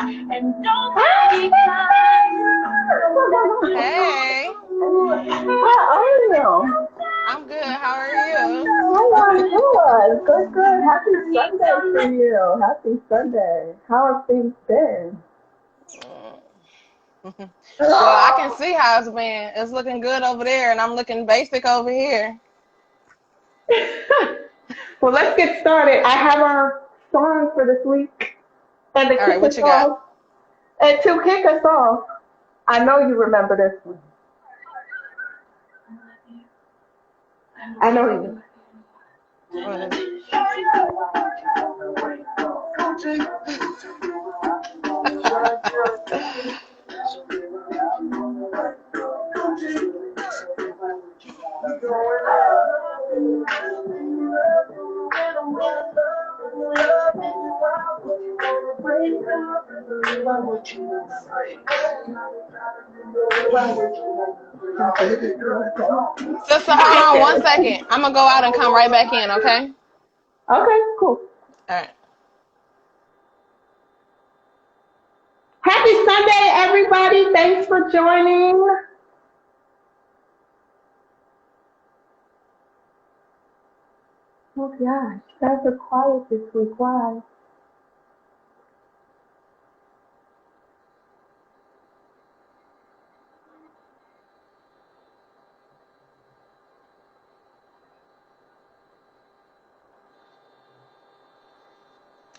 Hey, How are you? I'm good. How are you? Oh, I'm good. Good, good. Happy Sunday to you. Happy Sunday. How have things been? Well, I can see how it's been. It's looking good over there, and I'm looking basic over here. Well, let's get started. I have our song for this week. And to All right, kick what us you got? off, I know you remember this one. I know you. What is it? Sister, hold on one second. I'm gonna go out and come right back in, okay? Okay, cool. All right. Happy Sunday, everybody. Thanks for joining. Oh gosh, guys are quiet this week. Why?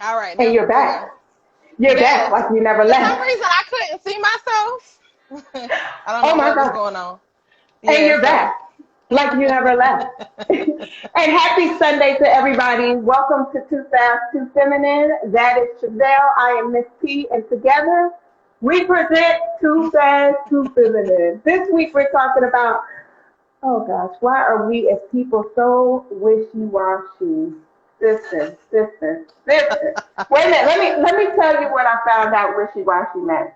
All right, And there you're we go. back. You're back Yes. like you never For some left. reason, I couldn't see myself. I don't Oh know my what was God. going on. And Yeah, you're so. back like you never left. And happy Sunday to everybody. Welcome to Too Fast, Too Feminine. That is Chazelle. I am Miss T. And together we present Too Fast, Too Feminine. This week we're talking about, oh gosh, why are we as people so wishy-washy? Listen. Wait a minute, let me tell you what I found out wishy-washy meant.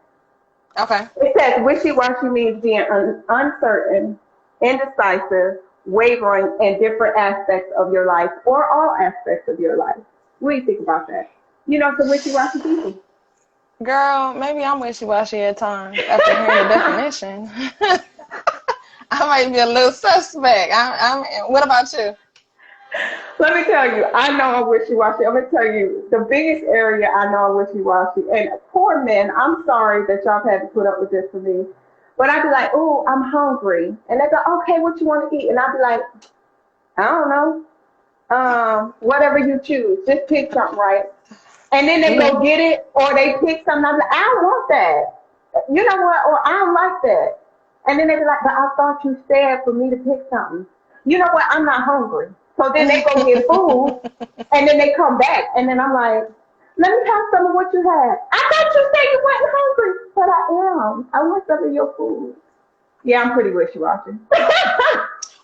Okay. It says wishy-washy means being uncertain, indecisive, wavering in different aspects of your life or all aspects of your life. What do you think about that? You know some wishy-washy people. Girl, maybe I'm wishy-washy at times after hearing the definition. I might be a little suspect. What about you? Let me tell you, I know I'm wishy-washy. I'm going to tell you the biggest area I know I'm wishy-washy. And poor men, I'm sorry that y'all had to put up with this for me. But I'd be like, oh, I'm hungry. And they'd go, okay, what you want to eat? And I'd be like, I don't know. Whatever you choose. Just pick something, right? And then they Hmm. go get it, or they pick something. I'm like, I don't want that. You know what? Or I don't like that. And then they be like, but I thought you said for me to pick something. You know what? I'm not hungry. So then they go get food, and then they come back, and then I'm like, let me have some of what you had. I thought you said you wasn't hungry, but I am. I want some of your food. Yeah, I'm pretty wishy-washy.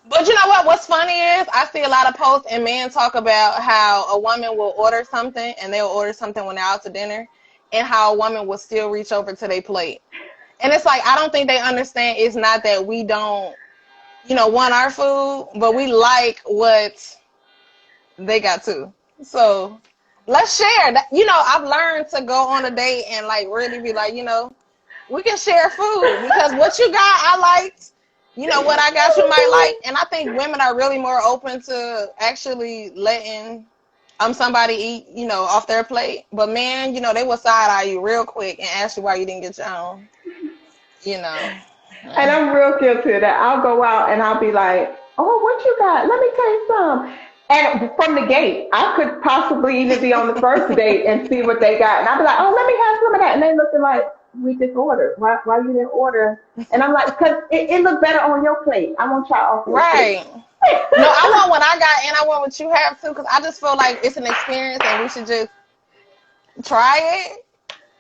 But you know what? What's funny is I see a lot of posts and men talk about how a woman will order something and they'll order something when they're out to dinner and how a woman will still reach over to their plate. And it's like, I don't think they understand it's not that we don't, want our food, but we like what they got too. So let's share that. I've learned to go on a date and like really be like, we can share food because what you got, I liked. What I got, you might like. And I think women are really more open to actually letting somebody eat, off their plate. But man, they will side eye you real quick and ask you why you didn't get your own. You know. And I'm real guilty of that. I'll go out and I'll be like, oh, what you got? Let me taste some. And from the gate, I could possibly even be on the first date and see what they got. And I'll be like, oh, let me have some of that. And they looking like, we just ordered. Why you didn't order? And I'm like, because it looked better on your plate. I want y'all off your plate. Right. No, I want what I got and I want what you have too because I just feel like it's an experience and we should just try it.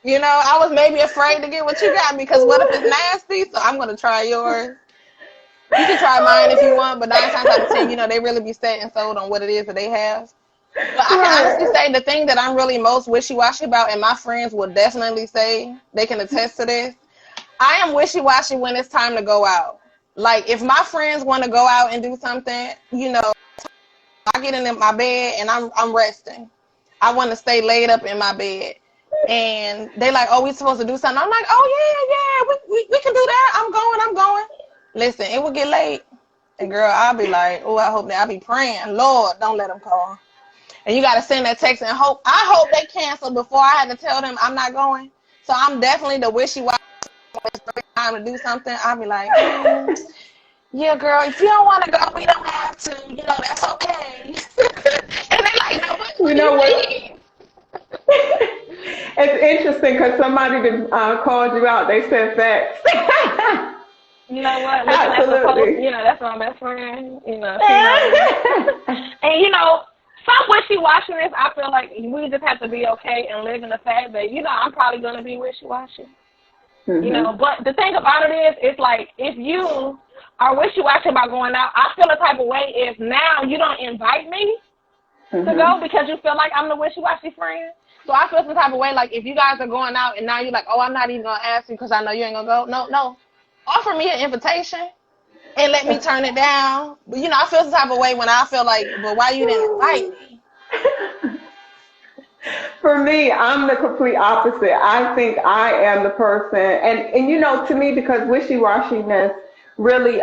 I was maybe afraid to get what you got because what if it's nasty? So I'm going to try yours. You can try mine if you want, but 9 times out of 10, they really be set and sold on what it is that they have. But I can honestly Right. say the thing that I'm really most wishy-washy about, and my friends will definitely say, they can attest to this, I am wishy-washy when it's time to go out. Like, if my friends want to go out and do something, I get in my bed and I'm resting. I want to stay laid up in my bed. and they like, oh, we supposed to do something. I'm like, oh yeah, we can do that. I'm going. Listen, it will get late, and girl, I'll be like, oh, I hope that I'll be praying, Lord, don't let them call. And you gotta send that text and hope. I hope they cancel before I had to tell them I'm not going. So I'm definitely the wishy-washy. Time to do something, I'll be like, yeah, girl, if you don't want to go, we don't have to. That's okay. And they like, no, what You do know you what? mean? It's interesting because somebody that called you out, they said facts. You know what? Looking at the post, Absolutely. that's my best friend. She knows. And some wishy-washiness, I feel like we just have to be okay and live in the fact that, I'm probably going to be wishy-washy. Mm-hmm. But the thing about it is, it's like, if you are wishy-washy about going out, I feel a type of way if now you don't invite me to go because you feel like I'm the wishy-washy friend. So I feel some type of way, like, if you guys are going out and now you're like, oh, I'm not even going to ask you because I know you ain't going to go. No. Offer me an invitation and let me turn it down. But, I feel some type of way when I feel like, well, why you didn't invite me? For me, I'm the complete opposite. I think I am the person, and to me, because wishy-washiness really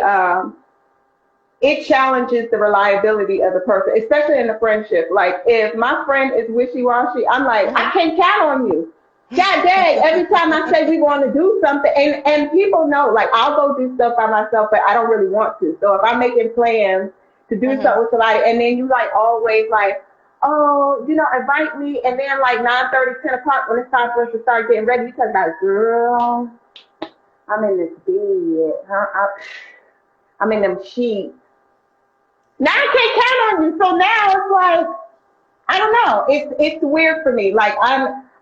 it challenges the reliability of the person, especially in a friendship. Like if my friend is wishy-washy, I'm like, I can't count on you. God dang, every time I say we want to do something, and people know, like I'll go do stuff by myself, but I don't really want to. So if I'm making plans to do something with somebody, and then you like always like, oh, invite me, and then like 9:30, 10 o'clock when it's time for us to start getting ready, you talk about, girl, I'm in this bed, I'm in them sheets. Now I can't count on you. So now it's like, I don't know. It's weird for me. Like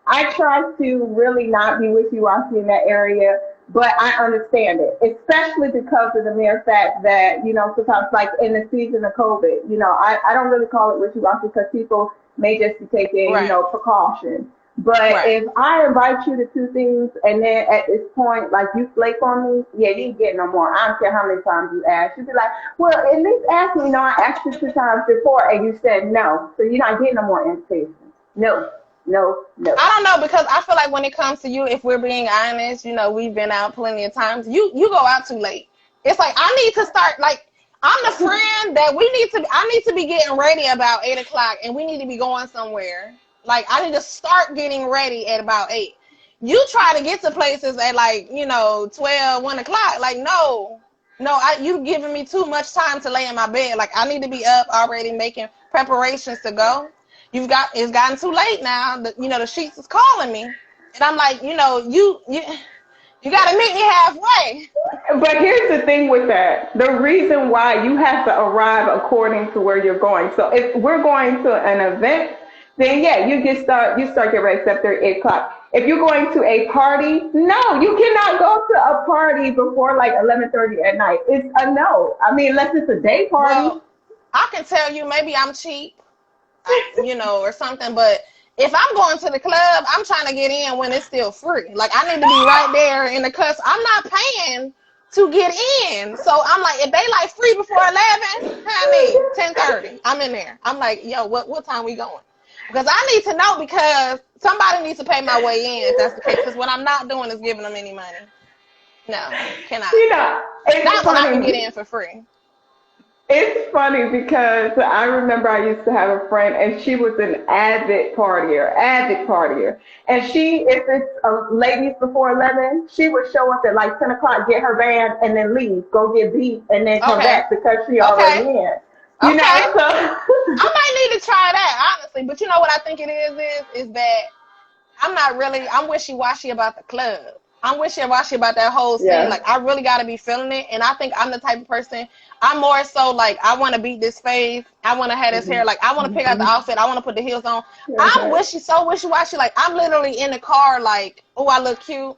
I try to really not be wishy-washy in that area, but I understand it, especially because of the mere fact that, sometimes like in the season of COVID, I don't really call it wishy-washy because people may just be taking, Right. Precautions. But if I invite you to two things and then at this point, like you flake on me, yeah, you ain't getting no more. I don't care how many times you ask. You'd be like, well, at least ask me. No, I asked you 2 times before and you said no. So you're not getting no more invitations. No. I don't know, because I feel like when it comes to you, if we're being honest, we've been out plenty of times. You go out too late. It's like I need to start, like, I'm the friend that I need to be getting ready about 8 o'clock and we need to be going somewhere. Like I need to start getting ready at about 8. You try to get to places at like, 12, 1 o'clock. Like, no, you giving me too much time to lay in my bed. Like I need to be up already making preparations to go. It's gotten too late now. The sheets is calling me, and I'm like, you got to meet me halfway. But here's the thing with that. The reason why you have to arrive according to where you're going. So if we're going to an event, then yeah, you start getting ready except 8 o'clock. If you're going to a party, no, you cannot go to a party before like 11:30 at night. It's a no. I mean, unless it's a day party. Well, I can tell you, maybe I'm cheap, or something, but if I'm going to the club, I'm trying to get in when it's still free. Like I need to be right there in the cuss. I'm not paying to get in. So I'm like, if they like free before 11, honey, 10:30, I'm in there. I'm like, yo, what time we going? Because I need to know, because somebody needs to pay my way in if that's the case. Because what I'm not doing is giving them any money. No, cannot. It's not funny. when I can get in for free. It's funny because I remember I used to have a friend and she was an avid partier. And if it's ladies before 11, she would show up at like 10 o'clock, get her band, and then leave, go get beat, and then come back because she already in. So I might need to try that, honestly. But you know what I think it is that I'm wishy-washy about the club. I'm wishy-washy about that whole scene. Yeah. Like, I really got to be feeling it. And I think I'm the type of person, I'm more so like, I want to beat this face. I want to have this hair. Like, I want to pick out the outfit. I want to put the heels on. I'm wishy-washy. Like, I'm literally in the car like, oh, I look cute.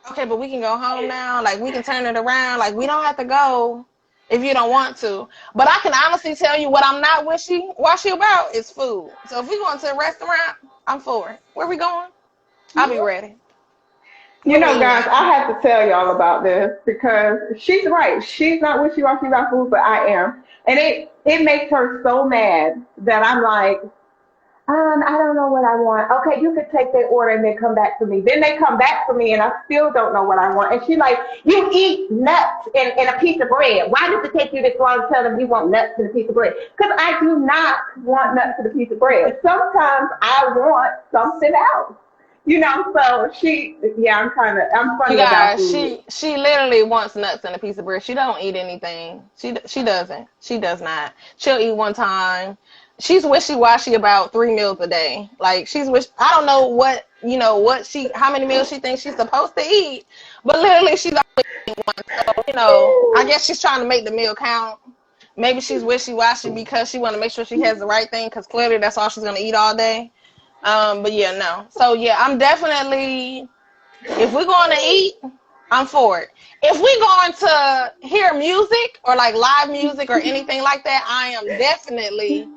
Okay, but we can go home now. Like, we can turn it around. Like, we don't have to go if you don't want to. But I can honestly tell you what I'm not wishy-washy about is food. So if we going to a restaurant, I'm for it. Where we going? I'll be ready. Guys, I have to tell y'all about this because she's right. She's not wishy-washy about food, but I am. And it makes her so mad that I'm like, I don't know what I want. Okay, you could take their order and then come back to me. Then they come back to me and I still don't know what I want. And she's like, you eat nuts and a piece of bread. Why does it take you this long to tell them you want nuts and a piece of bread? Because I do not want nuts and a piece of bread. Sometimes I want something else. So I'm You funny about guys, food. she literally wants nuts and a piece of bread. She don't eat anything. She doesn't. She does not. She'll eat one time. She's wishy-washy about 3 meals a day. Like I don't know how many meals she thinks she's supposed to eat, but literally she's always eating one. So, I guess she's trying to make the meal count. Maybe she's wishy-washy because she want to make sure she has the right thing, because clearly that's all she's going to eat all day. But yeah, no. So yeah, I'm definitely, if we're going to eat, I'm for it. If we're going to hear music or like live music or anything like that, I am definitely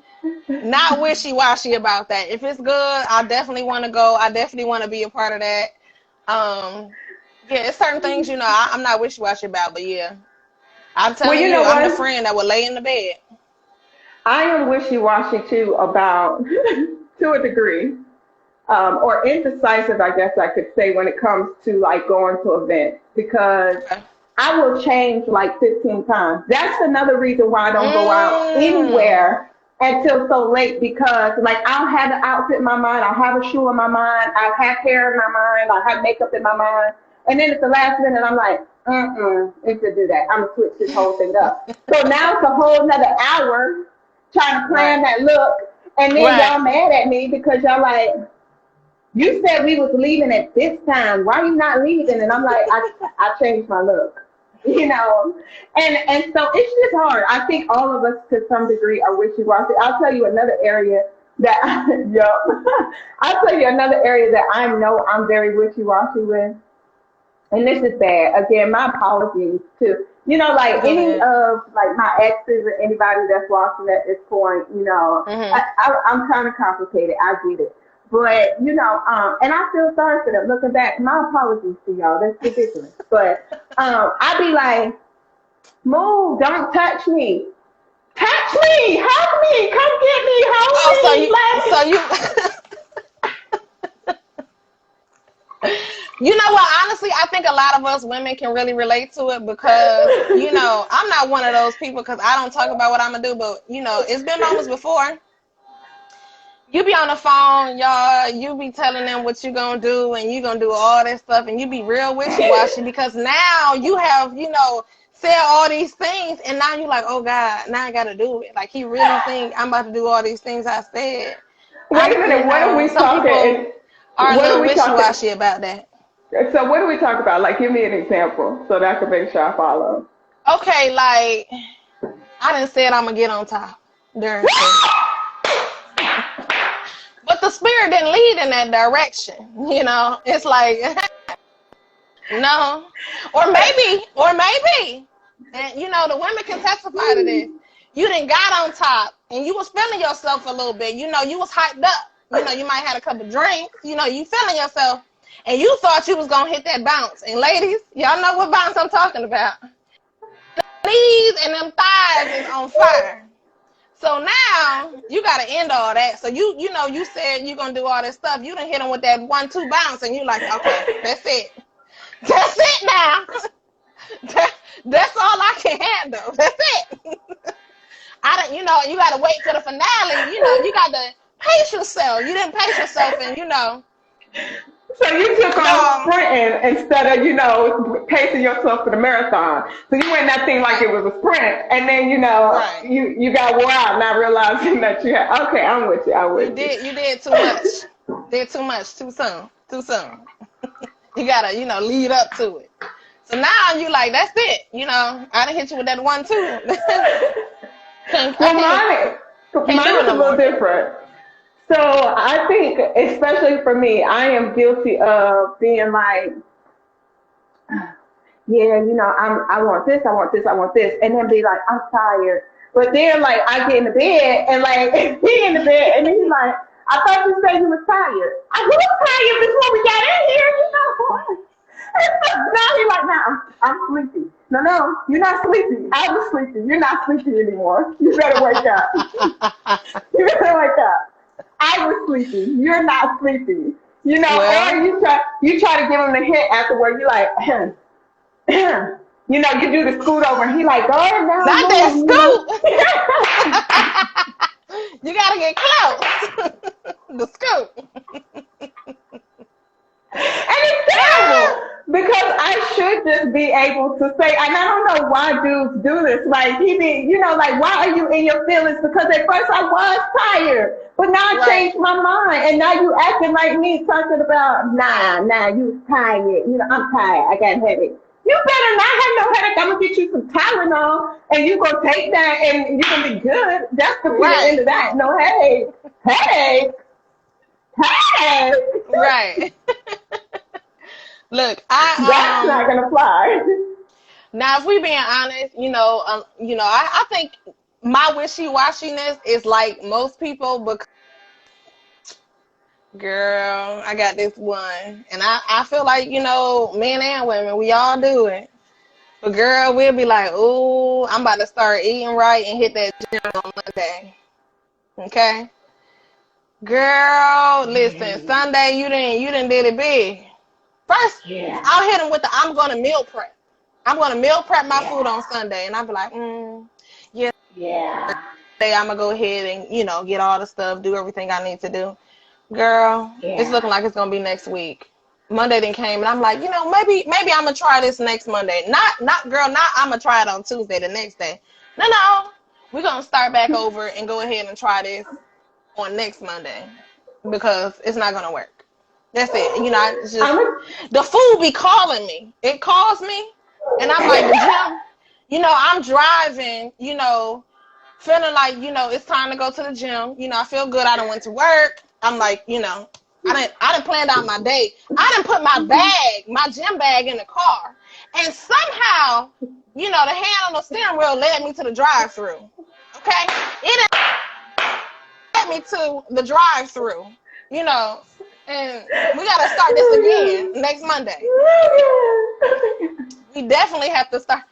not wishy-washy about that. If it's good, I definitely want to go. I definitely want to be a part of that. Yeah, it's certain things, I'm not wishy-washy about, but yeah, I'm Well, telling you you, know I'm the what? friend that would lay in the bed. I am wishy-washy too about, to a degree, or indecisive, I guess I could say, when it comes to like going to events, because Okay. I will change like 15 times. That's another reason why I don't go out Mm. anywhere until so late, because like I'll have an outfit in my mind, I'll have a shoe in my mind, I'll have hair in my mind, I'll have makeup in my mind, and then at the last minute I'm like, it could do that. I'm gonna switch this whole thing up. So now it's a whole another hour trying to plan Right. that look, and then Right. y'all mad at me because y'all like, you said we was leaving at this time. Why are you not leaving? And I'm like, I changed my look. And so it's just hard. I think all of us to some degree are wishy-washy. I'll tell you another area that I'll tell you another area that I know I'm very wishy-washy with. And this is bad. Again, my apologies to, like Go any ahead. of like my exes or anybody that's watching at this point, Mhm. I'm kind of complicated. I get it. But, and I feel sorry for them. Looking back, my apologies to y'all. That's ridiculous. But I'd be like, move, don't touch me. Touch me, hug me, come get me, Oh, so hold you, me, so like. you, you know what? Honestly, I think a lot of us women can really relate to it because, I'm not one of those people because I don't talk about what I'm gonna do, but it's been moments before. You be on the phone, y'all. You be telling them what you gonna do, and you gonna do all that stuff, and you be real wishy-washy because now you have, said all these things, and now you like, oh God, now I gotta do it. Like he really think I'm about to do all these things I said. Wait a minute, what are we Some people talking? are a What are little we talking? wishy-washy about that. So what do we talk about? Like, give me an example so that I can make sure I follow. Okay, like I done said I'm gonna get on top during sex, but the spirit didn't lead in that direction. It's like no, or maybe, and the women can testify to this. You done got on top, and you was feeling yourself a little bit. You was hyped up. You might had a couple drinks. You feeling yourself, and you thought you was gonna hit that bounce. And ladies, y'all know what bounce I'm talking about. Knees and them thighs is on fire. So now you gotta end all that. So you said you gonna do all this stuff. You done hit them with that 1-2 bounce, and you like, okay, that's it. That's it now. That's all I can handle. That's it. I don't, you gotta wait till the finale. You gotta pace yourself. You didn't pace yourself, and So you took off no, sprinting instead of, pacing yourself for the marathon. So you went that thing like right, it was a sprint, and then, right. you got wore out, not realizing that you had. Okay, I'm with you. I'm with you. You did too much. Did too much too soon. Too soon. You gotta, lead up to it. So now you like, that's it. I done hit you with that 1-2. can't I Well, can't can't mine do it is a no little more. different. So I think, especially for me, I am guilty of being like, yeah, I want this, I want this, I want this, and then be like, I'm tired. But then, like, I get in the bed, and like, he in the bed, and he's like, I thought you said you was tired. I was tired before we got in here. Now he's like, no, I'm sleepy. No, no, you're not sleepy. I was sleepy. You're not sleepy anymore. You better wake up. You better wake up. I was sleepy. You're not sleepy. You know, or Well, you try to give him the hint afterward. You like, you know, you do the scoot over, and he like, go ahead now, not that move, you know. scoop. You gotta get close. The scoop. And it's terrible because I should just be able to say, and I don't know why dudes do this. Like, he be, you know, like, why are you in your feelings? Because at first I was tired, but now I Right. changed my mind, and now you acting like me, talking about, nah, you tired. You know, I'm tired. I got a headache. You better not have no headache. I'm gonna get you some Tylenol, and you gonna take that, and you're gonna be good. That's gonna be the end Right. of that. No headache, headache, headache. Right. Look, That's not gonna fly. now if we being honest, I think my wishy-washiness is like most people, because girl, I got this one, and I feel like, men and women, we all do it. But girl, we'll be like, ooh, I'm about to start eating right and hit that gym on Monday. Okay? Girl, listen, Sunday you didn't did it big. First, Yeah. I'll hit them with I'm gonna meal prep. I'm gonna meal prep my food Yeah. on Sunday, and I'll be like, yeah, Yeah. today I'm gonna go ahead and get all the stuff, do everything I need to do. Girl, it's Yeah. looking like it's gonna be next week. Monday then came, and I'm like, maybe I'm gonna try this next Monday. Not girl, not I'm gonna try it on Tuesday the next day. No, we're gonna start back over and go ahead and try this on next Monday because it's not gonna work. That's it. It's just I'm a, the food be calling me. It calls me, and I'm like the gym. I'm driving. Feeling like it's time to go to the gym. I feel good. I done went to work. I'm like, I didn't plan out my day. I didn't put my gym bag in the car, and somehow, the hand on the steering wheel led me to the drive-through. Okay, it led me to the drive-through. And we gotta start this again next Monday. We definitely have to start.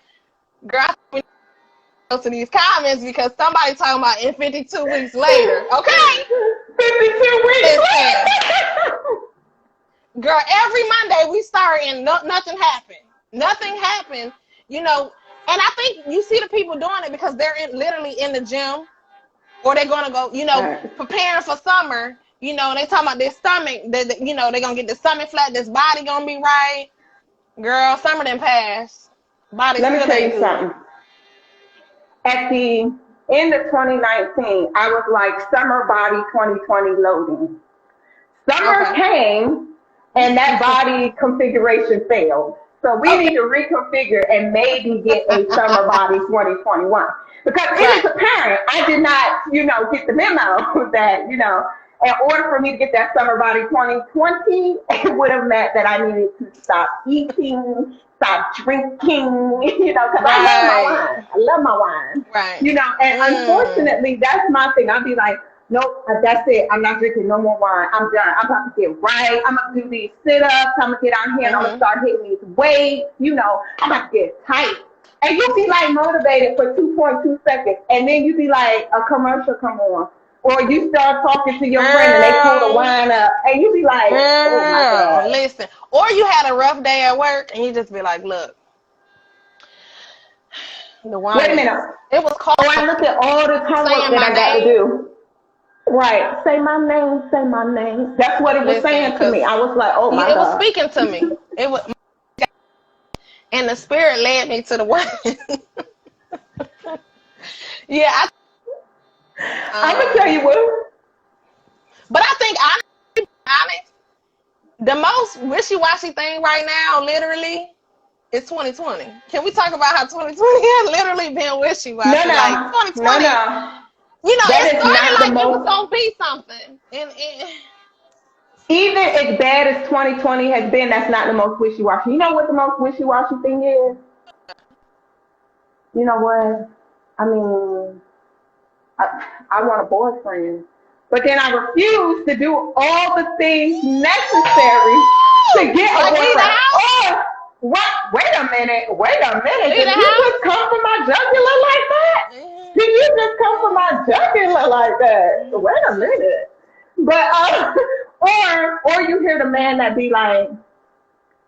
Girl, I go to these comments because somebody talking about in 52 weeks later. Okay, 52 weeks listen, later. girl. Every Monday we start and nothing happened. Nothing happened. And I think you see the people doing it because they're literally in the gym, or they're gonna go, preparing for summer. They talking about their stomach. They're gonna get the stomach flat. This body gonna be right. Girl, summer didn't pass. Body Let me still tell ain't you good. something. At the end of 2019, I was like summer body 2020 loading. Summer Okay. came and that body configuration failed. So we Okay. need to reconfigure and maybe get a summer body 2021. Because it is Right. apparent I did not, get the memo that, in order for me to get that summer body 2020, it would have meant that I needed to stop eating, stop drinking, because I love my Right. wine. I love my wine. Right. And unfortunately, that's my thing. I'll be like, nope, that's it. I'm not drinking no more wine. I'm done. I'm about to get right. I'm going to do these sit-ups. I'm going to get out here and I'm going to start hitting these weights. I'm about to get tight. And you'll be like motivated for 2.2 seconds. And then you be like, a commercial come on. Or you start talking to your friend and they pull the wine up. And you be like, oh my God. Listen. Or you had a rough day at work and you just be like, look, the Wait a wine minute. it was cold. Oh, I look at all this homework Saying that my I got to name. do. Right. Say my name. Say my name. That's what it was saying to me. I was like, oh my It was God. speaking to me. It was, and the spirit led me to the wine. Yeah. I'm going to tell you what. But I think, honest, the most wishy-washy thing right now, literally, is 2020. Can we talk about how 2020 has literally been wishy-washy? Like, 2020, No. it That is started not the like it was most. going to be something. And Even as bad as 2020 has been, that's not the most wishy-washy. You know what the most wishy-washy thing is? You know what? I mean, I want a boyfriend. But then I refuse to do all the things necessary to get a like leave the boyfriend. house? Oh, what? Wait a minute. Leave Did the you house? just come from my jugular like that? Did you just come from my jugular like that? Wait a minute. But or you hear the man that be like,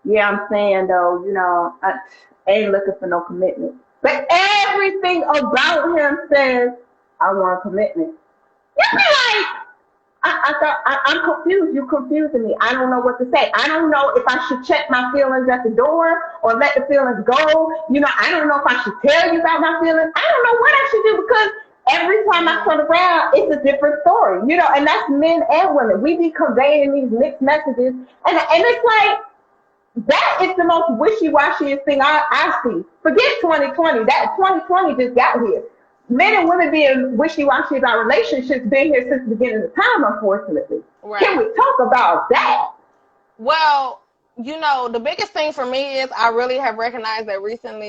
yeah, I'm saying though, I ain't looking for no commitment. But everything about him says, I want commitment. You be like, I'm confused. You're confusing me. I don't know what to say. I don't know if I should check my feelings at the door or let the feelings go. I don't know if I should tell you about my feelings. I don't know what I should do because every time I turn around, it's a different story. And that's men and women. We be conveying these mixed messages, and it's like that is the most wishy-washiest thing I see. Forget 2020. That 2020 just got here. Men and women being wishy-washy about relationships been here since the beginning of time, unfortunately. Right. Can we talk about that? Well, the biggest thing for me is I really have recognized that recently.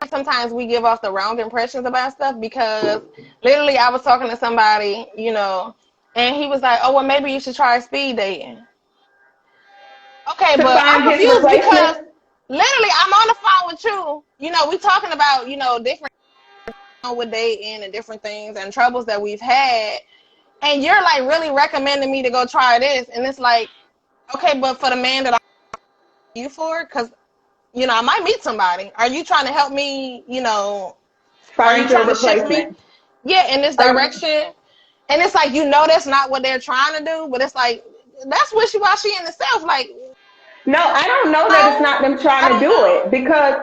Sometimes we give off the wrong impressions about stuff because literally I was talking to somebody, and he was like, oh, well, maybe you should try speed dating. Okay, but I'm confused because literally I'm on the phone with you. We talking about, different with dating and different things and troubles that we've had. And you're like really recommending me to go try this. And it's like, okay, but for the man that I'm you for, because, I might meet somebody. Are you trying to help me, find your replacement? Yeah, in this direction. And it's like, that's not what they're trying to do, but it's like, that's wishy-washy in itself. Like, no, I don't know that it's not them trying to do it because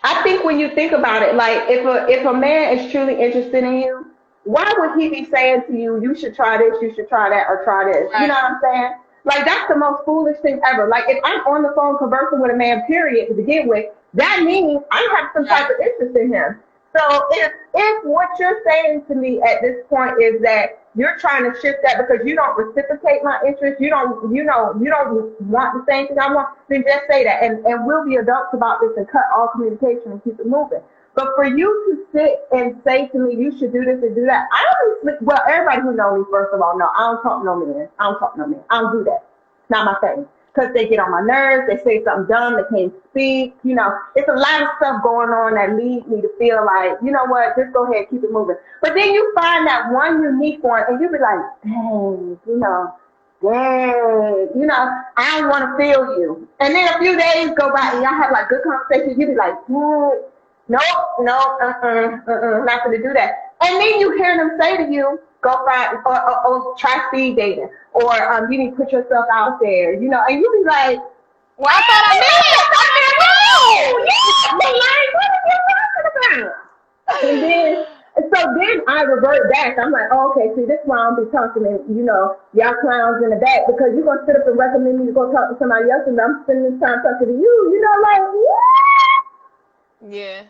I think when you think about it, like if a man is truly interested in you, why would he be saying to you, you should try this, you should try that, or try this? Right. You know what I'm saying? Like that's the most foolish thing ever. Like if I'm on the phone conversing with a man, period, to begin with, that means I have some type of interest in him. So if what you're saying to me at this point is that you're trying to shift that because you don't reciprocate my interest, you don't want the same thing I want, then just say that and we'll be adults about this and cut all communication and keep it moving. But for you to sit and say to me, you should do this and do that, well, everybody who knows me, first of all, no, I don't talk no man. I don't do that. It's not my thing. Because they get on my nerves, they say something dumb, they can't speak, it's a lot of stuff going on that leads me to feel like, you know what, just go ahead, keep it moving. But then you find that one unique one and you be like, dang, I don't want to feel you. And then a few days go by and y'all have like good conversations, you be like, nope, not going to do that. And then you hear them say to you, go find or try speed dating, or you need to put yourself out there, and you be like, well, I thought I did. Like, what are you talking about? And then I revert back. I'm like, oh, okay, see, this is why I don't be talking to y'all clowns in the back because you're gonna sit up and recommend me to go talk to somebody else, and I'm spending this time talking to you. Like what? Yeah.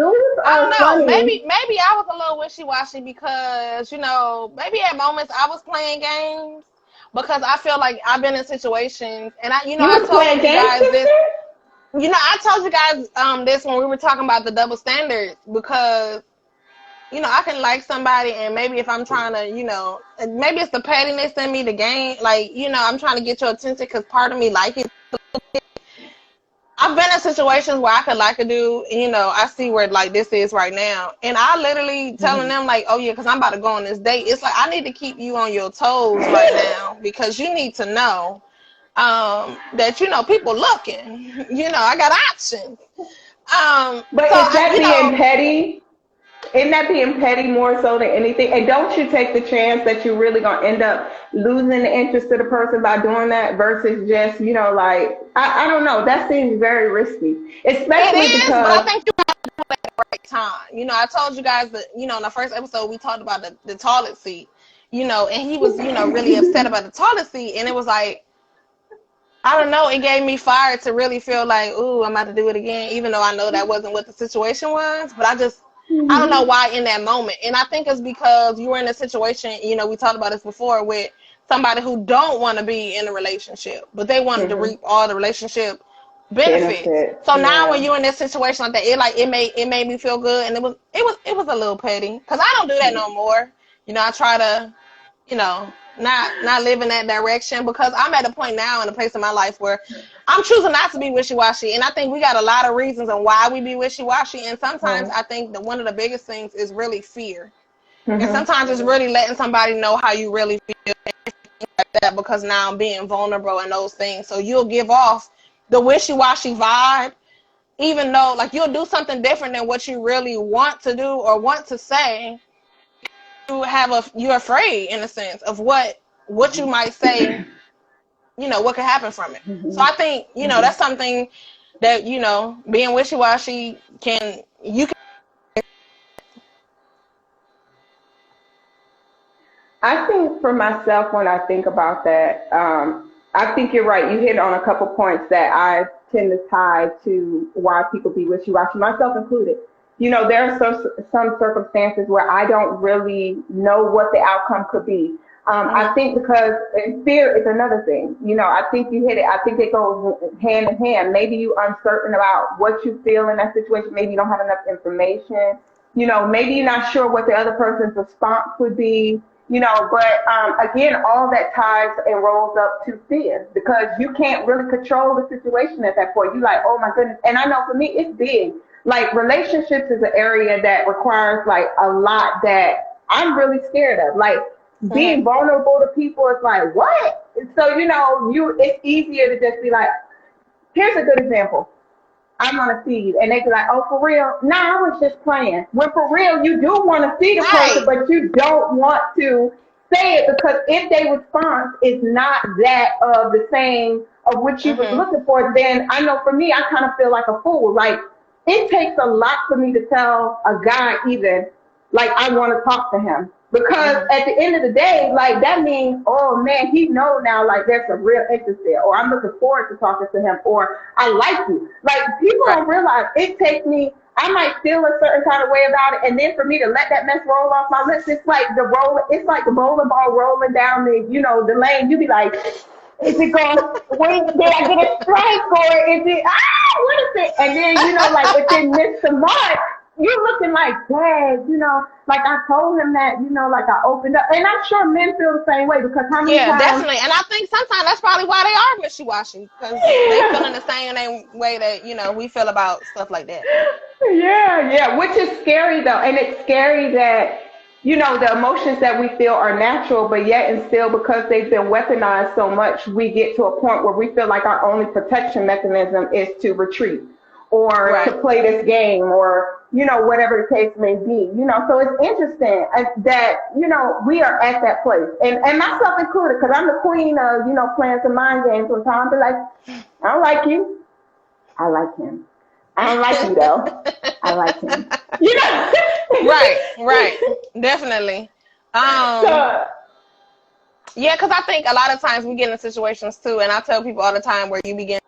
I don't know. Maybe I was a little wishy-washy because, maybe at moments I was playing games because I feel like I've been in situations and I told you guys this. I told you guys this when we were talking about the double standards because, I can like somebody and maybe if I'm trying to, maybe it's the pettiness in me, the game, like, I'm trying to get your attention because part of me like it. I've been in situations where I could like a dude, I see where like this is right now. And I literally telling them like, oh yeah, because I'm about to go on this date. It's like, I need to keep you on your toes right now because you need to know that, people looking, I got options. But is that being petty? Isn't that being petty more so than anything? And don't you take the chance that you're really going to end up losing the interest of the person by doing that versus just, like, I don't know. That seems very risky. Especially because. But I think you have to do it at the right time. I told you guys that, in the first episode, we talked about the toilet seat, and he was, really upset about the toilet seat. And it was like, I don't know, it gave me fire to really feel like, ooh, I'm about to do it again, even though I know that wasn't what the situation was. But I don't know why in that moment. And I think it's because you were in a situation, we talked about this before, with somebody who don't want to be in a relationship, but they wanted to reap all the relationship benefits. So now when you're in this situation like that, it made me feel good. And it was a little petty because I don't do that no more. I try to, not live in that direction because I'm at a point now in a place in my life where I'm choosing not to be wishy-washy. And I think we got a lot of reasons on why we be wishy-washy. And sometimes I think that one of the biggest things is really fear. And sometimes it's really letting somebody know how you really feel like that, because now I'm being vulnerable and those things. So you'll give off the wishy-washy vibe, even though like you'll do something different than what you really want to do or want to say. You're afraid in a sense of what you might say, what could happen from it. So I think, that's something that, being wishy-washy you can. I think for myself, when I think about that, I think you're right. You hit on a couple points that I tend to tie to why people be wishy-washy, myself included. There are some circumstances where I don't really know what the outcome could be. I think because and fear is another thing. I think you hit it. I think it goes hand in hand. Maybe you're uncertain about what you feel in that situation. Maybe you don't have enough information. Maybe you're not sure what the other person's response would be. But again, all that ties and rolls up to fear, because you can't really control the situation at that point. You're like, oh my goodness. And I know for me, it's big. Like relationships is an area that requires like a lot that I'm really scared of. Like being vulnerable to people is like, what? So, it's easier to just be like, here's a good example. I'm on a feed, and they be like, oh, for real? Nah, I was just playing. When for real, you do want to see the person, but you don't want to say it, because if their response is not that of the same of what you was looking for, then I know for me, I kind of feel like a fool. Like, it takes a lot for me to tell a guy even, like, I want to talk to him. Because at the end of the day, like, that means, oh man, he know now, like, there's a real interest there, or I'm looking forward to talking to him, or I like you. Like, people don't realize it takes me, I might feel a certain kind of way about it, and then for me to let that mess roll off my lips, it's like the bowling ball rolling down the lane. You be like, is it going, wait, did I get a strike, or is it, what is it? And then, like, if it missed the mark, you're looking like, dad, like I told him that, like I opened up. And I'm sure men feel the same way, because how many times? Definitely. And I think sometimes that's probably why they are wishy-washy, because they feel in the same way that, we feel about stuff like that. Yeah, which is scary though. And it's scary that, the emotions that we feel are natural, but yet and still, because they've been weaponized so much, we get to a point where we feel like our only protection mechanism is to retreat, or to play this game, or, whatever the case may be, so it's interesting that, we are at that place, and myself included, because I'm the queen of, playing some mind games sometimes. Be like, I don't like you. I like him. I don't like you though. I like him. Right. Definitely. Yeah, because I think a lot of times we get in situations too, and I tell people all the time where you begin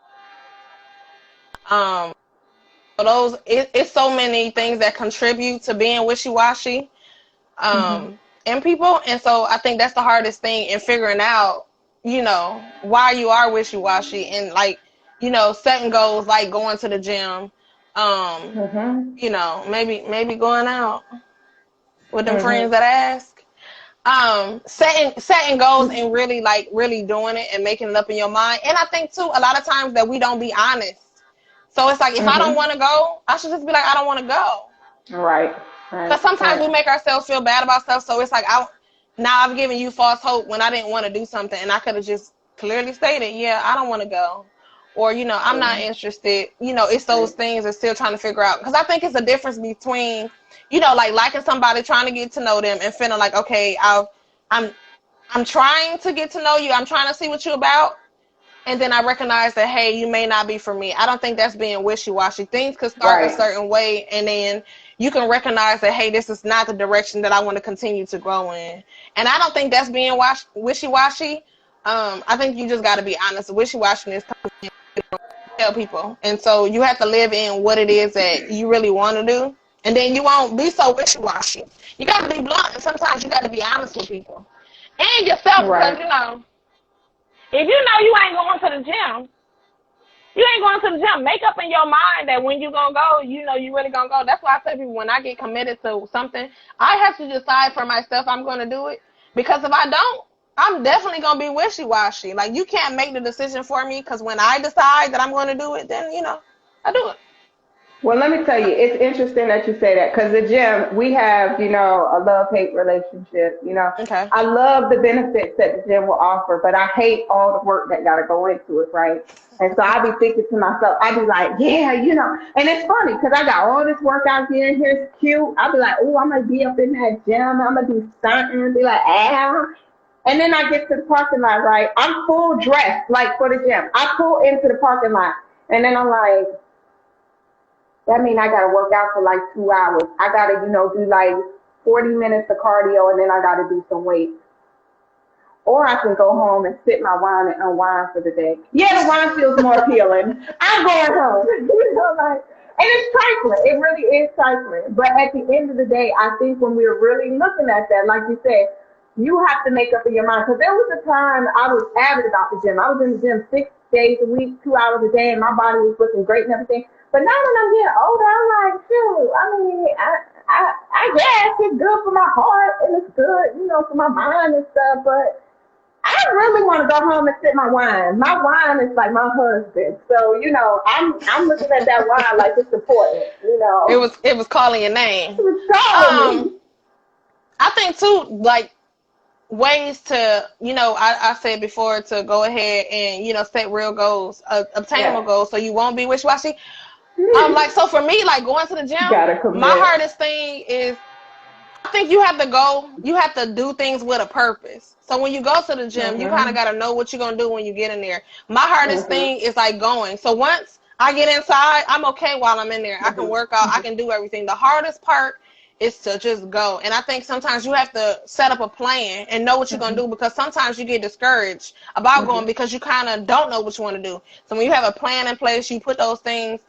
it's so many things that contribute to being wishy-washy in people. And so I think that's the hardest thing in figuring out, why you are wishy-washy, and like, setting goals like going to the gym, maybe going out with them friends that ask, setting goals and really doing it and making it up in your mind. And I think too, a lot of times that we don't be honest. So it's like, if I don't want to go, I should just be like, I don't want to go. Right. Because sometimes we make ourselves feel bad about stuff. So it's like, now I've given you false hope when I didn't want to do something, and I could have just clearly stated, yeah, I don't want to go. Or, I'm not interested. It's those things that still trying to figure out. Because I think it's a difference between, like liking somebody, trying to get to know them, and feeling like, okay, I'm trying to get to know you. I'm trying to see what you're about. And then I recognize that, hey, you may not be for me. I don't think that's being wishy-washy. Things could start a certain way, and then you can recognize that, hey, this is not the direction that I want to continue to grow in. And I don't think that's being wishy-washy. I think you just got to be honest. Wishy-washy is tell people. And so you have to live in what it is that you really want to do. And then you won't be so wishy-washy. You got to be blunt, and sometimes you got to be honest with people. And yourself, because, if you ain't going to the gym, make up in your mind that when you're going to go, you really going to go. That's why I tell people, when I get committed to something, I have to decide for myself I'm going to do it. Because if I don't, I'm definitely going to be wishy-washy. Like, you can't make the decision for me, because when I decide that I'm going to do it, then, I do it. Well, let me tell you, it's interesting that you say that because the gym, we have, a love-hate relationship. Okay. I love the benefits that the gym will offer, but I hate all the work that got to go into it, right? And so I be thinking to myself, I be like, yeah, and it's funny because I got all this workout gear in here, it's cute. I be like, oh, I'm going to be up in that gym. I'm going to do something, be like, ah. And then I get to the parking lot, right? I'm full dressed, like for the gym. I pull into the parking lot, and then I'm like, that means I gotta work out for like 2 hours. I gotta, do like 40 minutes of cardio and then I gotta do some weights. Or I can go home and sip my wine and unwind for the day. Yeah, the wine feels more appealing. I'm going home. And it's trifling. It really is trifling. But at the end of the day, I think when we're really looking at that, like you said, you have to make up in your mind. Because there was a time I was avid about the gym. I was in the gym 6 days a week, 2 hours a day, and my body was looking great and everything. But now that I'm getting older, I'm like, shoot, I mean, I guess it's good for my heart and it's good, for my mind and stuff. But I really want to go home and sip my wine. My wine is like my husband. So, I'm looking at that wine like it's important. It was calling your name. It was calling me. I think too, like ways to, I said before to go ahead and, set real goals, obtainable Yeah. goals, so you won't be wishy-washy. Like, so for me, like going to the gym, Gotta my commit. hardest thing is I think you have to do things with a purpose. So when you go to the gym, you kind of Mhm. got to know what you're going to do when you get in there. My hardest Mhm. thing is like going. So once I get inside, I'm okay while I'm in there. I can Mhm. work out, I Mhm. can do everything. The hardest part is to just go. And I think sometimes you have to set up a plan and know what you're going to Mhm. do, because sometimes you get discouraged about going Mhm. because you kind of don't know what you want to do. So when you have a plan in place, you put those things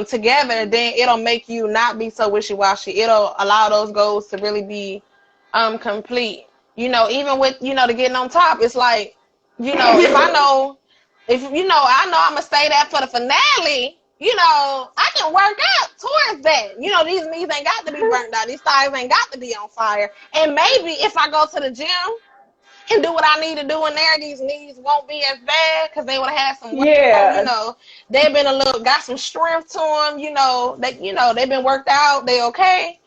together, then it'll make you not be so wishy-washy. It'll allow those goals to really be complete. Even with, the getting on top, it's like, if I know, I know I'm gonna stay there for the finale, I can work out towards that. These knees ain't got to be burnt out. These thighs ain't got to be on fire. And maybe if I go to the gym and do what I need to do in there, these knees won't be as bad because they would have had some weight on. Yeah. They've been got some strength to them. They've been worked out. They okay.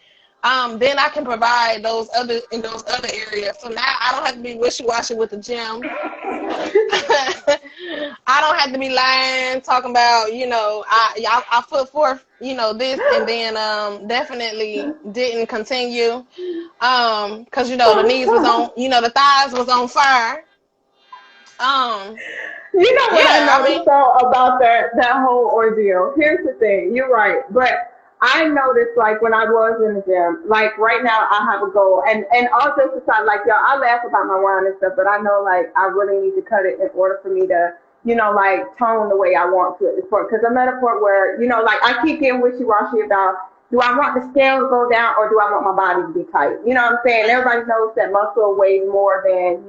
Then I can provide those other areas. So now I don't have to be wishy-washy with the gym. I don't have to be lying, talking about, I put forth, this, and then definitely didn't continue. Because the knees was on, the thighs was on fire. Um, You know what I yeah, I noticed mean, though about that whole ordeal? Here's the thing, you're right. But I noticed like when I was in the gym, like right now I have a goal and all this aside, like y'all, I laugh about my wine and stuff, but I know like I really need to cut it in order for me to, like tone the way I want to at this point. Because I'm at a point where, like I keep getting wishy washy about, do I want the scale to go down or do I want my body to be tight? You know what I'm saying? right, Everybody knows that muscle weighs more than,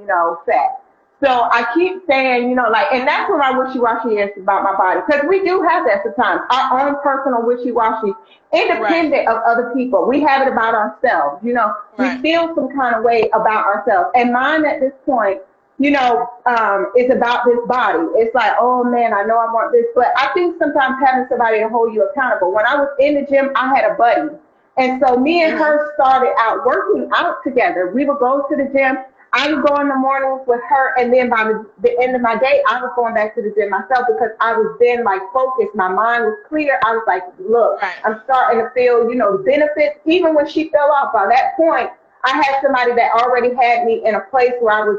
fat. So I keep saying, like, and that's what my wishy-washy is about my body. Because we do have that sometimes, our own personal wishy-washy, right, independent of other people. We have it about ourselves. We right. feel some kind of way about ourselves. And mine at this point, is about this body. It's like, oh man, I know I want this. But I think sometimes having somebody to hold you accountable. When I was in the gym, I had a buddy. And so me and Mm-hmm. her started out working out together. We would go to the gym. I would go in the mornings with her, and then by the end of my day, I was going back to the gym myself because I was then like focused. My mind was clear. I was like, look, Right. I'm starting to feel, the benefits. Even when she fell off, by that point, I had somebody that already had me in a place where I was,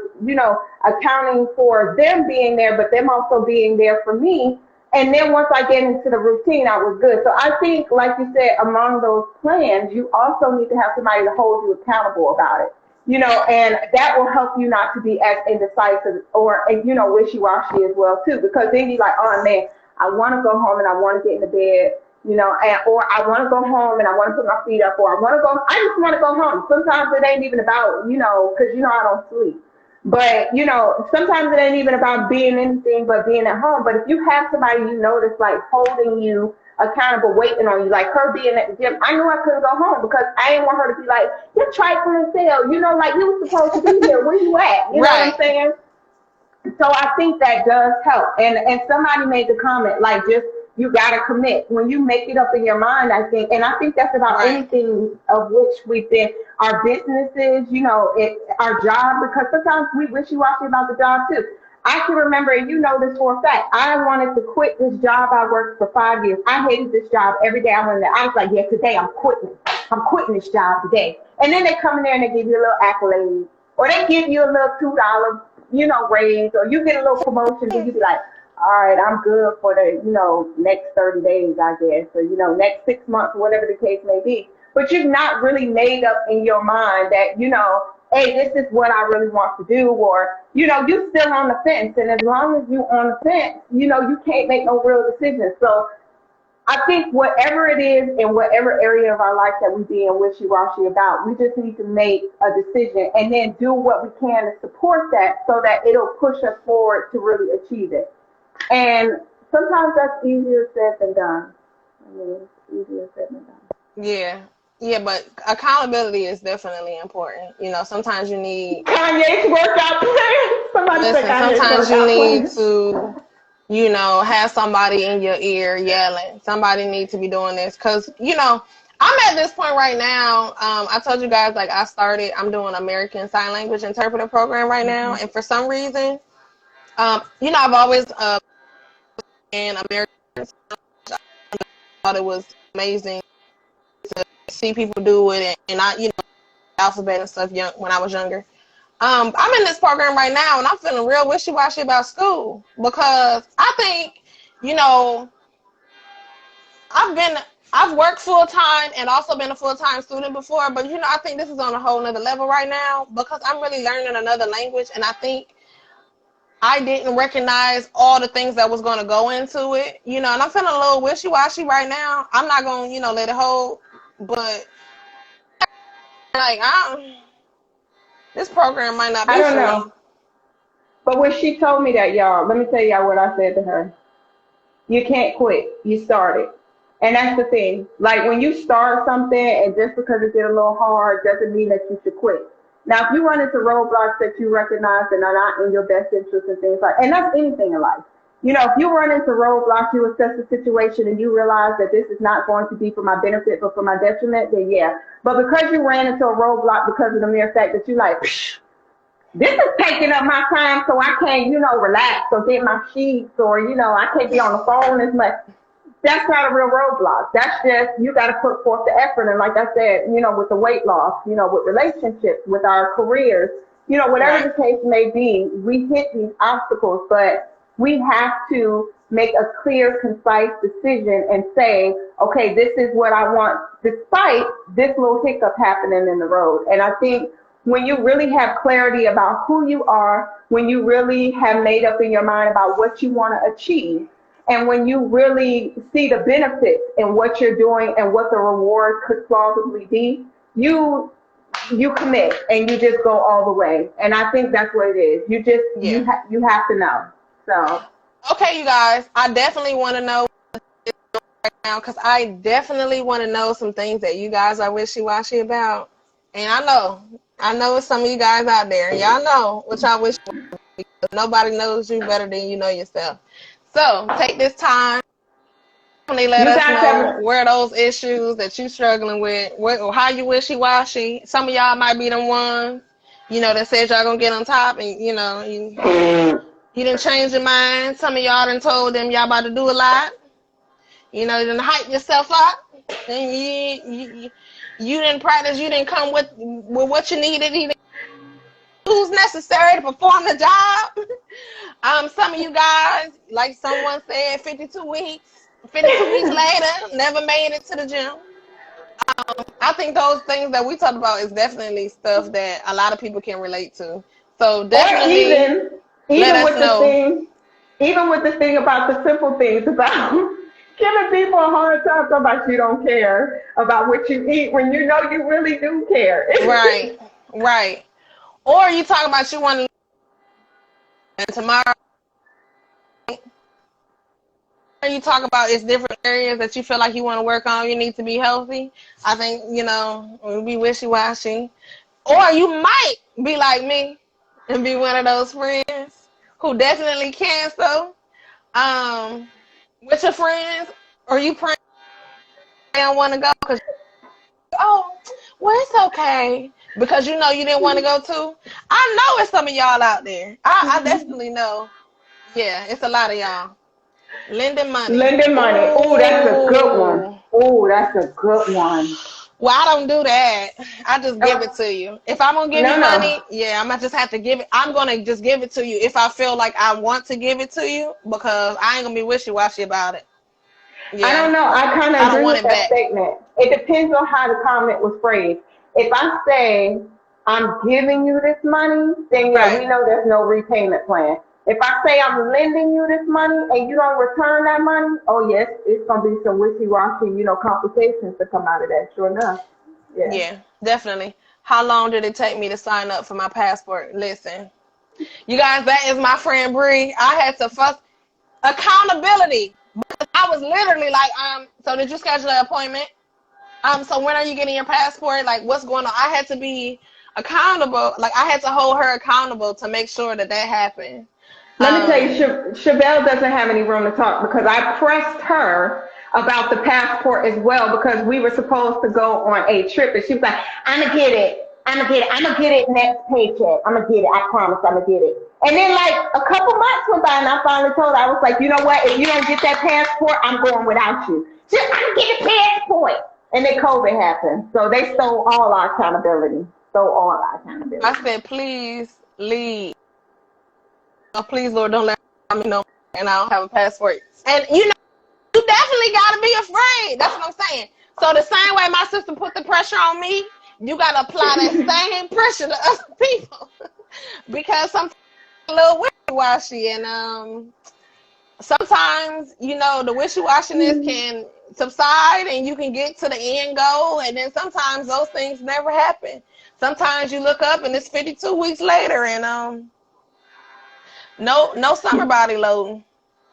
accounting for them being there, but them also being there for me. And then once I get into the routine, I was good. So I think, like you said, among those plans, you also need to have somebody to hold you accountable about it. And that will help you not to be as indecisive or, wishy-washy as well, too, because then you're like, oh, man, I want to go home and I want to get in the bed, or I want to go home and I want to put my feet up, or I just want to go home. Sometimes it ain't even about, because, I don't sleep. But, sometimes it ain't even about being anything but being at home. But if you have somebody that's like holding you accountable, waiting on you, like her being at the gym, I knew I couldn't go home because I didn't want her to be like, you're trifling still, like you were supposed to be here. Where you at? You know what I'm Right. saying? So I think that does help. And somebody made the comment, like, just you gotta commit. When you make it up in your mind, I think, and I think that's about Right. anything of which we've been, our businesses, our job, because sometimes we wishy-washy about the job too. I can remember, and you know this for a fact, I wanted to quit this job I worked for 5 years. I hated this job every day I went there. I was like, yeah, today I'm quitting. I'm quitting this job today. And then they come in there and they give you a little accolade, or they give you a little $2, raise, or you get a little promotion, and you be like, all right, I'm good for the, next 30 days, I guess, or, next 6 months, whatever the case may be. But you've not really made up in your mind that, hey, this is what I really want to do, or, you still on the fence. And as long as you on the fence, you can't make no real decisions. So I think whatever it is in whatever area of our life that we being wishy-washy about, we just need to make a decision and then do what we can to support that so that it'll push us forward to really achieve it. And sometimes that's easier said than done. I mean, it's easier said than done. Yeah. Yeah, but accountability is definitely important. Sometimes you need Kanye's workout plan. Somebody said listen, Kanye's sometimes you workout need plan. to, have somebody in your ear yelling. Somebody needs to be doing this. Cause, I'm at this point right now. I told you guys I'm doing American Sign Language interpreter program right now. And for some reason, I've always in American, thought it was amazing to see people do it, and I, alphabet and stuff when I was younger. I'm in this program right now, and I'm feeling real wishy-washy about school because I think, you know, I've worked full time and also been a full time student before, but I think this is on a whole nother level right now because I'm really learning another language, and I think I didn't recognize all the things that was going to go into it, and I'm feeling a little wishy-washy right now. I'm not going to, let it hold, but like, this program might not I be don't for me. know. But when she told me that, y'all, let me tell y'all what I said to her. You can't quit. You started. And that's the thing. Like when you start something and just because it get a little hard doesn't mean that you should quit. Now, if you run into roadblocks that you recognize that are not in your best interest and things like, and that's anything in life. If you run into roadblocks, you assess the situation and you realize that this is not going to be for my benefit but for my detriment, then yeah. But because you ran into a roadblock because of the mere fact that you like, this is taking up my time so I can't, relax or get my sheets or, I can't be on the phone as much. That's not a real roadblock. That's just, you got to put forth the effort. And like I said, with the weight loss, with relationships, with our careers, whatever Right. the case may be, we hit these obstacles, but we have to make a clear, concise decision and say, okay, this is what I want, despite this little hiccup happening in the road. And I think when you really have clarity about who you are, when you really have made up in your mind about what you want to achieve, and when you really see the benefits in what you're doing and what the reward could plausibly be, you commit and you just go all the way. And I think that's what it is. Yeah. You have to know. So Okay, you guys, I definitely want to know right now because I definitely want to know some things that you guys are wishy-washy about. And I know it's some of you guys out there. Y'all know what y'all wish. Nobody knows you better than you know yourself. So take this time. Definitely let you us guys know have where those issues that you struggling with, or how you wishy-washy. Some of y'all might be the ones, that said y'all gonna get on top, and you didn't change your mind. Some of y'all done told them y'all about to do a lot. You didn't hype yourself up, and you didn't practice. You didn't come with what you needed. You didn't who's necessary to perform the job. Some of you guys, like someone said, 52 weeks. 52 weeks later, never made it to the gym. I think those things that we talked about is definitely stuff that a lot of people can relate to. So or definitely let even us with the know. thing even with the thing about the simple things about giving people a hard time about you don't care about what you eat when you know you really do care. Right, right. Or you talk about you want to and tomorrow you talk about it's different areas that you feel like you want to work on, you need to be healthy. I think, we'll be wishy-washy. Or you might be like me and be one of those friends who definitely can so. with your friends, or you praying don't want to go because oh, well it's okay because you know you didn't want to go too. I know it's some of y'all out there. I definitely know. Yeah, it's a lot of y'all lending money. Lending money. Oh, that's a good one. Ooh. Oh, that's a good one. Well, I don't do that. I just give it Oh, to you. If I'm gonna give no, you no. money, yeah, I'm gonna just have to give it. I'm gonna just give it to you if I feel like I want to give it to you because I ain't gonna be wishy-washy about it. I Yeah, don't know. I kind of I don't agree want with it that back. statement. It depends on how the comment was phrased. If I say I'm giving you this money, then yeah, we Right. know there's no repayment plan. If I say I'm lending you this money and you don't return that money, oh yes, it's gonna be some wishy-washy, complications to come out of that. Sure enough. Yeah. Yeah, definitely. How long did it take me to sign up for my passport? Listen, you guys, that is my friend Bree. I had to first accountability. I was literally like, so did you schedule an appointment? So when are you getting your passport? Like, what's going on? I had to be accountable. Like, I had to hold her accountable to make sure that that happened. Let me tell you, Um, Chevelle doesn't have any room to talk because I pressed her about the passport as well because we were supposed to go on a trip and she was like, I'm gonna get it. I'm gonna get it. I'm gonna get it next paycheck. I'm gonna get it. I promise I'm gonna get it. And then like a couple months went by and I finally told her, I was like, you know what? If you don't get that passport, I'm going without you. She said, I'm getting a passport. And then COVID happened. So they stole all our accountability. Stole all our I accountability. said, please leave. Oh, please, Lord, don't let me know. And I don't have a passport. And you definitely gotta be afraid. That's what I'm saying. So the same way my sister put the pressure on me, you gotta apply that same pressure to other people. Because sometimes a little wishy-washy and sometimes the wishy-washiness can subside and you can get to the end goal and then sometimes those things never happen. Sometimes you look up and it's 52 weeks later and no summer body loading.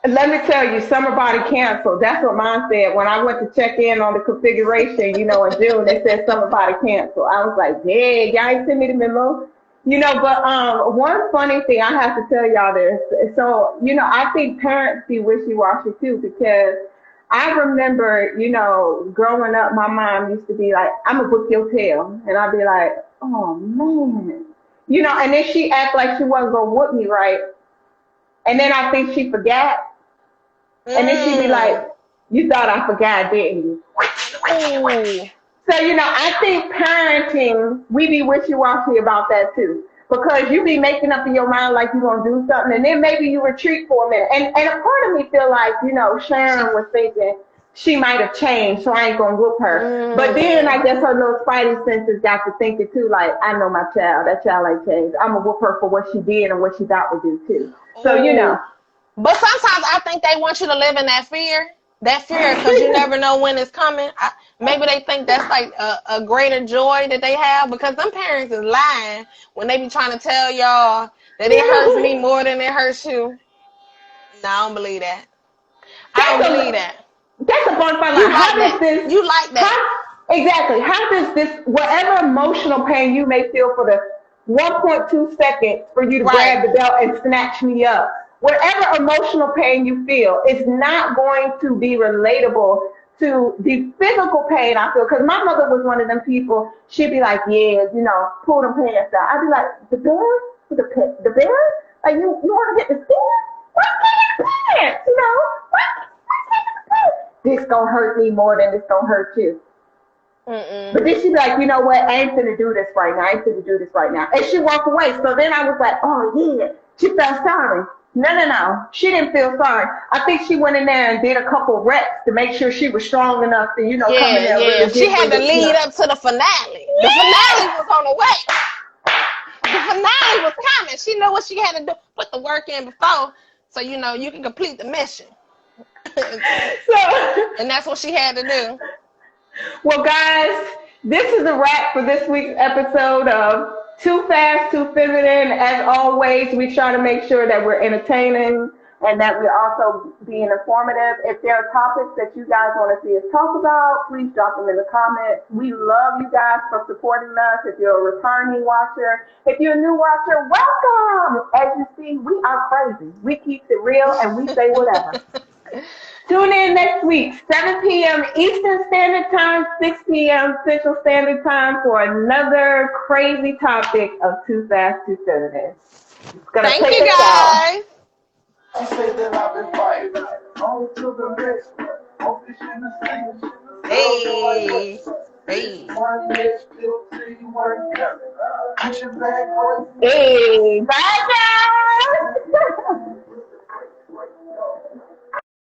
Let me tell you, summer body canceled. That's what mine said. When I went to check in on the configuration, in June, they said summer body canceled. I was like, dang, y'all ain't send me the memo. But one funny thing I have to tell y'all this. So, I think parents be wishy-washy too because I remember, growing up, my mom used to be like, I'm gonna book your tail. And I'd be like, oh man. And then she act like she wasn't gonna whoop me right. And then I think she forgot. And then she'd be like, Mm. you thought I forgot, didn't you? Ooh. So, I think parenting, we be wishy-washy about that too. Because you be making up in your mind like you're going to do something, and then maybe you retreat for a minute. And a part of me feel like, Sharon was thinking she might have changed, so I ain't going to whoop her. But then I Mm. guess her little spidey senses got to thinking too, like, I know my child. That child ain't changed. I'm going to whoop her for what she did and what she about to do too. So, Ooh. But sometimes I think they want you to live in that fear. That fear, because you never know when it's coming. Maybe they think that's like a greater joy that they have because them parents is lying when they be trying to tell y'all that it hurts me more than it hurts you. No, I don't believe that. I that's don't believe a that. that's a bonfire You line. like How does that. this You like that. how exactly how does this whatever emotional pain you may feel for the 1.2 seconds for you to Right. grab the belt and snatch me up, whatever emotional pain you feel is not going to be relatable to the physical pain I feel. Because my mother was one of them people. She'd be like, "Yeah, pull them pants down." I'd be like, "The bear, the bear, like you want to get the skin? What's in the pants? This gonna hurt me more than this gonna hurt you." Mm-mm. But then she'd be like, you know what? I ain't gonna do this right now. I ain't gonna do this right now. And she walked away. So then I was like, oh yeah. She felt sorry. No, no, no. She didn't feel sorry. I think she went in there and did a couple reps to make sure she was strong enough to, come in Yeah, there and yeah. really She get had with to it, lead up to the finale. The finale was on the way. The finale was coming. She knew what she had to do. Put the work in before, so you can complete the mission. So, And that's what she had to do. well, guys, this is a wrap for this week's episode of Too Fast, Too Feminine. As always, we try to make sure that we're entertaining and that we're also being informative. If there are topics that you guys want to see us talk about, please drop them in the comments. We love you guys for supporting us. If you're a returning watcher, if you're a new watcher, welcome. As you see, we are crazy. We keep it real and we say whatever. Tune in next week, 7 p.m. Eastern Standard Time, 6 p.m. Central Standard Time for another crazy topic of Too Fast, Too Feminine. It's going to Thank take you us out. guys. She said that I've been fighting, on to the next one. Hope this shit is safe. Hey. Hey. One day still see one coming. Push it back, boy. Hey, bye, guys.